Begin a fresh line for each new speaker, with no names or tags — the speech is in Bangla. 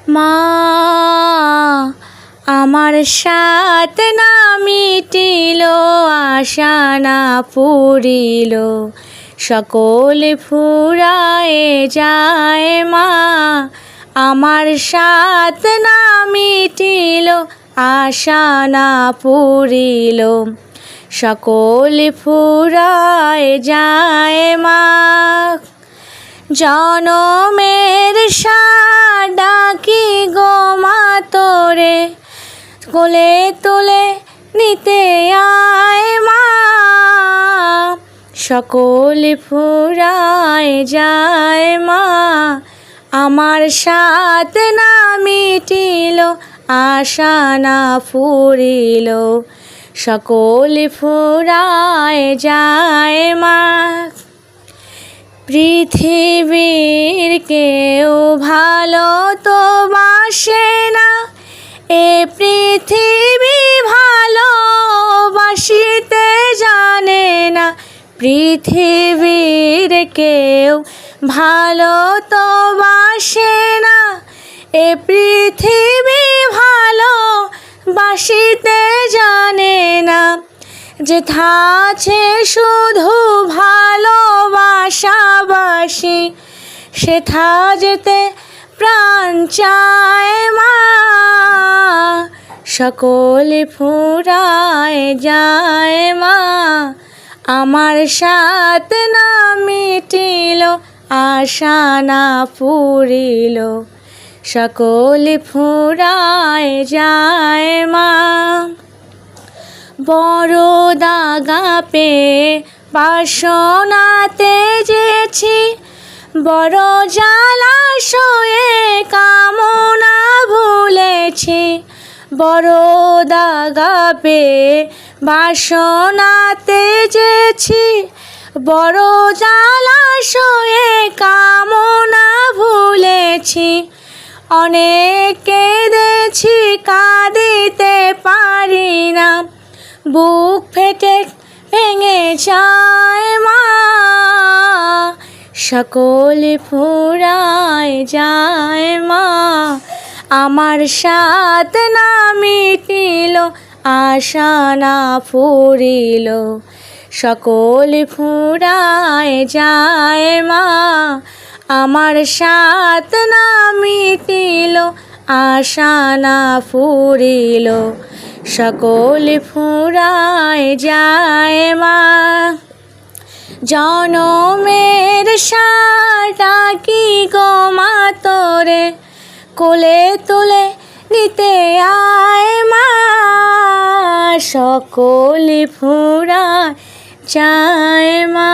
মা আমার সাথ না মিটিল, আশা না পুরিল, সকল ফুরায়ে যায় মা। আমার সাথ না মিটিল, আশা না পুরিল, সকল ফুরায়ে যায় মা। জনমের সাথ ডাকি গো মা তোরে, কোলে তুলে নিতে আয় মা। সকল ফুরায়ে যায় মা। আমার সাথ না মিটিল, আশা না ফুরিল, সকল ফুরায়ে যায় মা। পৃথিবীর কেউ ভালো তো বাসে না, এ পৃথিবী ভালোবাসিতে জানে না। পৃথিবীর কেউ ভালো তো বাসে না, এ পৃথিবী ভালোবাসিতে জানে না। যেথা আছে শুধু ভালোবাসাবাসি, সেথা যেতে প্রাণ চায় মা। সকল ফুরায়ে যায় মা। আমার সাথ না মিটিল, আশা না পুরিল, সকল ফুরায়ে যায় মা। বড় দাগা পেয়ে বাসনাতে যেছি, বড় জলাশয়ে কামনা ভুলেছি। বড় দাগা পেয়ে বাসনাতে যেছি, বড় জলাশয়ে কামনা ভুলেছি। অনেক কেঁদেছি কাঁদিতে পারি না, বুক ফেটে ভেঙে যায় মা। সকল ফুরায়ে যায় মা। আমার সাথ না মিটিল, আশা না ফুরিল, সকল ফুরায়ে যায় মা। আমার সাথ না মিটিল, আশা না ফুরিল, সকল ফুরায়ে যায় মা। জনমের সাথ ডাকি গো মা তোরে, কোলে তুলে নিতে আয় মা। সকল ফুরায়ে যায় মা।